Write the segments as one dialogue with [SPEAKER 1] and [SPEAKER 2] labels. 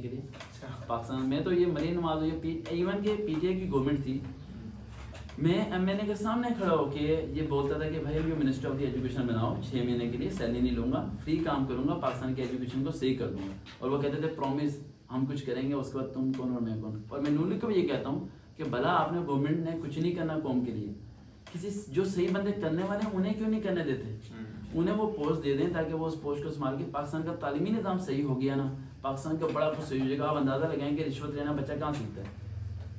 [SPEAKER 1] के लिए पाकिस्तान में। तो ये मरीन नवाज इवन के पीटीआई की गवर्नमेंट थी, मैं एमएनए के सामने खड़ा होके ये बोलता था कि भाई अभी मिनिस्टर ऑफ द एजुकेशन बनाओ, 6 महीने के लिए सैलरी नहीं लूंगा, फ्री काम करूंगा, पाकिस्तान के एजुकेशन को सही कर दूंगा। और वो कहते थे प्रॉमिस हम कुछ करेंगे, उसके बाद तुम कौन और मैं कौन। और मैं नून लीग को भी ये कहता हूँ कि भला आपने गवर्नमेंट ने कुछ नहीं करना कौम के लिए, किसी जो सही बंदे करने वाले हैं उन्हें क्यों नहीं करने देते, उन्हें वो पोस्ट दे दें ताकि वो उस पोस्ट को संभाल के। पाकिस्तान का तालीमी निज़ाम सही हो गया ना, पाकिस्तान का बड़ा कुछ सही हो जाएगा। आप अंदाज़ा लगाएं कि रिश्वत लेना बच्चा कहाँ सीखता है,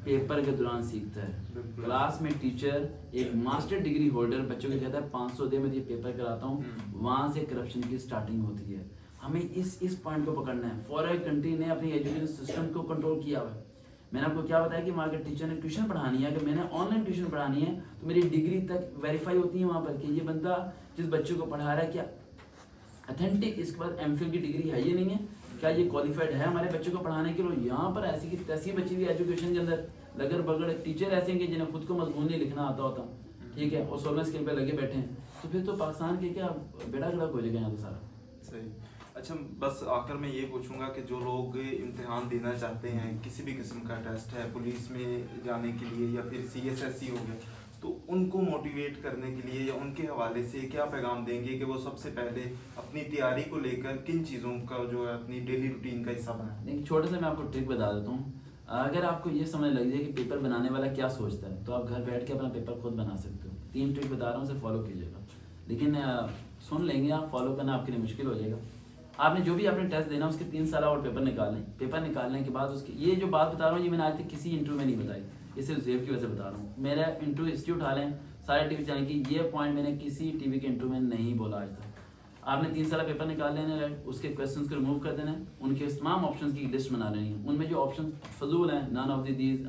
[SPEAKER 1] पेपर के दौरान सीखता है। क्लास में टीचर एक मास्टर डिग्री होल्डर बच्चों को कहता है 500 दे, मैं ये पेपर कराता हूँ, वहाँ से करप्शन की स्टार्टिंग होती है। हमें इस पॉइंट को पकड़ना है। फॉरेन कंट्री ने अपनी एजुकेशन सिस्टम को कंट्रोल किया हुआ है। मैंने आपको क्या बताया कि वहाँ के टीचर ने ट्यूशन पढ़ानी है, अगर मैंने ऑनलाइन ट्यूशन पढ़ानी है तो मेरी डिग्री तक वेरीफाई होती है वहाँ पर कि ये बंदा जिस बच्चे को पढ़ा रहा है क्या अथेंटिक, इसके पास एमफिल की डिग्री है ये नहीं है, क्या ये क्वालिफाइड है हमारे बच्चे को पढ़ाने के लिए। यहाँ पर ऐसी की तैसी बची हुई एजुकेशन के अंदर लगड़ बगड़ टीचर ऐसे हैं जिन्हें खुद को मजमून नहीं लिखना आता होता, ठीक है, और 16 स्किल पे लगे बैठे हैं, तो फिर तो पाकिस्तान के क्या बेड़ा गड़क हो जाएगा यहाँ तो सारा।
[SPEAKER 2] सही। अच्छा, बस आखिर में ये पूछूंगा कि जो लोग इम्तिहान देना चाहते हैं, किसी भी किस्म का टेस्ट है, पुलिस में जाने के लिए या फिर CSSC हो गया, तो उनको मोटिवेट करने के लिए या उनके हवाले से क्या पैगाम देंगे कि वो सबसे पहले अपनी तैयारी को लेकर किन चीज़ों का जो है अपनी डेली रूटीन का हिस्सा बनाएं?
[SPEAKER 1] देखिए छोटे से मैं आपको ट्रिक बता देता हूँ। अगर आपको ये समझ लग जाए कि पेपर बनाने वाला क्या सोचता है, तो आप घर बैठ के अपना पेपर खुद बना सकते हो। 3 ट्रिक बता रहा हूँ, उसे फॉलो कीजिएगा। लेकिन सुन लेंगे आप, फॉलो करना आपके लिए मुश्किल हो जाएगा। आपने जो भी आपने टेस्ट देना उसके 3 साल और पेपर निकाल लें। पेपर निकालने के बाद उसकी ये जो बात बता रहा हूँ ये मैंने आज तक किसी इंटरव्यू में नहीं बताई, ये सिर्फ जेब की वजह से बता रहा हूँ। मेरा इंटरव्यू हिस्ट्री उठा लें सारे टीवी चैनल की, ये पॉइंट मैंने किसी टीवी के इंटरव्यू में नहीं बोला आज तक। आपने 3 साल पेपर निकाल लेना है, उसके क्वेश्चंस को रिमूव कर देना है, उनके तमाम ऑप्शंस की लिस्ट बना लेनी है, उनमें जो ऑप्शन फजूल हैं, नन ऑफ दीज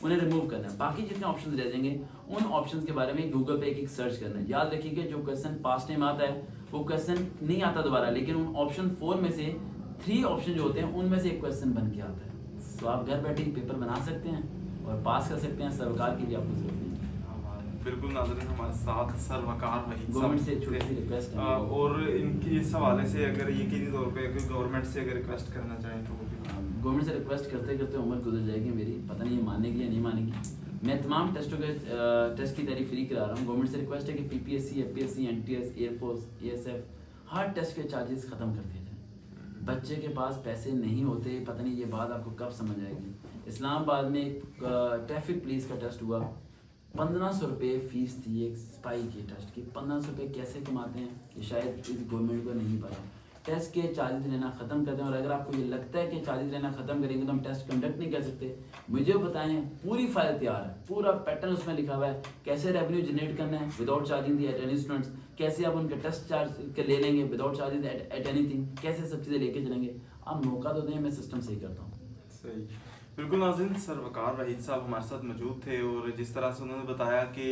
[SPEAKER 1] उन्हें रिमूव करना है। बाकी जितने ऑप्शंस रह जाएंगे उन ऑप्शंस के बारे में गूगल पे एक सर्च करना है। याद रखिए जो क्वेश्चन पास्ट टाइम आता है वो क्वेश्चन नहीं आता दोबारा, लेकिन उन ऑप्शन 4 में से 3 ऑप्शन जो होते हैं उनमें से एक क्वेश्चन बन के आता है। तो आप घर बैठे पेपर बना सकते हैं और पास कर सकते हैं। सरकार की भी आपको जरूरत नहीं।
[SPEAKER 2] बिल्कुल नाज़रीन, हमारे साथ सर वकार वहीद
[SPEAKER 1] गवर्नमेंट से छोटी सी रिक्वेस्ट है
[SPEAKER 2] और इनके इस हवाले से अगर यकीनी तौर पे गवर्नमेंट से अगर रिक्वेस्ट करना चाहें तो
[SPEAKER 1] गवर्नमेंट से रिक्वेस्ट करते करते उम्र गुजर जाएगी मेरी, पता नहीं ये मानेगी या नहीं मानेगी। मैं तमाम टेस्टों के टेस्ट की तैयारी फ्री करा रहा हूँ। गवर्नमेंट से रिक्वेस्ट है कि PPSC, FPSC, NTS, air force, ASF हर टेस्ट के चार्जेस ख़त्म कर दिए जाए। बच्चे के पास पैसे नहीं होते, पता नहीं ये बात आपको कब समझ आएगी। इस्लामाबाद में एक ट्रैफिक पुलिस का टेस्ट हुआ, 1500 रुपये फीस थी एक सिपाही के टेस्ट की। 1500 रुपये कैसे कमाते हैं ये शायद इस गवर्नमेंट को नहीं पता। टेस्ट के चार्जेस लेना ख़त्म कर दें, और अगर आपको ये लगता है कि चार्जेस लेना ख़त्म करेंगे तो हम टेस्ट कंडक्ट नहीं कर सकते, मुझे बताएं। पूरी फाइल तैयार है, पूरा पैटर्न उसमें लिखा हुआ है, कैसे रेवेन्यू जनरेट करना है without charging the at any students, कैसे आप उनके टेस्ट चार्ज के ले लेंगे विदाउट चार्जिंग एट एनीथिंग, कैसे सब चीज़ें लेके चलेंगे। आप मौका तो दें, मैं सिस्टम सही करता हूँ।
[SPEAKER 2] सही। बिल्कुल नाज़रीन, सर वकार वहीद साहब हमारे साथ मौजूद थे और जिस तरह से उन्होंने बताया कि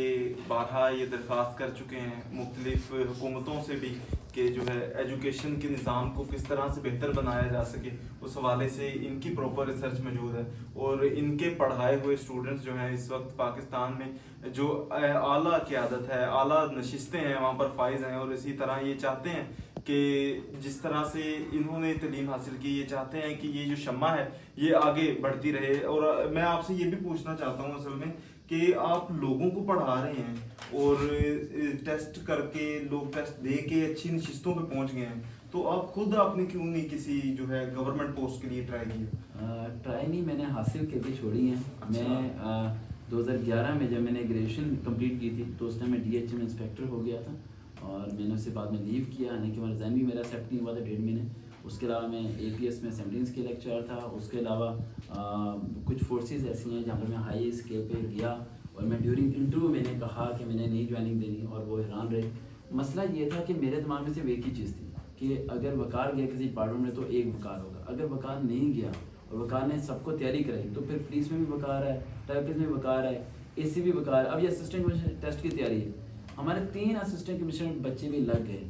[SPEAKER 2] बारहा ये दरख्वास्त कर चुके हैं मुख्तलिफ हुकूमतों से भी कि जो है एजुकेशन के निज़ाम को किस तरह से बेहतर बनाया जा सके, उस हवाले से इनकी प्रॉपर रिसर्च मौजूद है। और इनके पढ़ाए हुए स्टूडेंट्स जो हैं इस वक्त पाकिस्तान में जो आला क़यादत है, आला नशिस्तें हैं वहाँ पर फाइज हैं, और इसी तरह ये चाहते हैं कि जिस तरह से इन्होंने तालीम हासिल की, ये चाहते हैं कि ये जो शम्मा है ये आगे बढ़ती रहे। और मैं आपसे ये भी पूछना चाहता हूँ असल में कि आप लोगों को पढ़ा रहे हैं और टेस्ट करके लोग टेस्ट दे के अच्छी नशिस्तों पे पहुंच गए हैं, तो आप खुद आपने क्यों नहीं किसी जो है गवर्नमेंट पोस्ट के लिए ट्राई किया?
[SPEAKER 1] ट्राई नहीं, मैंने हासिल करके छोड़ी हैं।
[SPEAKER 2] अच्छा।
[SPEAKER 1] मैं 2011 में जब मैंने ग्रेजुएशन कंप्लीट की थी तो उस टाइम मैं DH में इंस्पेक्टर हो गया था, और मैंने उसके बाद में लीव किया, आने के बाद रिज़ाइन भी मेरा एक्सेप्ट नहीं हुआ था 1.5 महीने। उसके अलावा मैं APS में 17 स्केल लेक्चरर था। उसके अलावा कुछ फोर्सेस ऐसी हैं जहाँ पर मैं हाई स्केल पे गया, और मैं ड्यूरिंग इंटरव्यू मैंने कहा कि मैंने नहीं ज्वाइनिंग देनी, और वो हैरान रहे। मसला ये था कि मेरे दिमाग में सिर्फ एक ही चीज़ थी कि अगर वकार गया किसी डिपार्टमेंट में तो एक वकार होगा, अगर वकार नहीं गया और वकार ने सबको तैयारी कराई तो फिर पुलिस में भी वकार है, टाइपिस्ट में वकार है, AC भी वकार है। अब ये असिस्टेंट कमिश्नर टेस्ट की तैयारी है, हमारे 3 असिस्टेंट कमिश्नर बच्चे भी लग गए।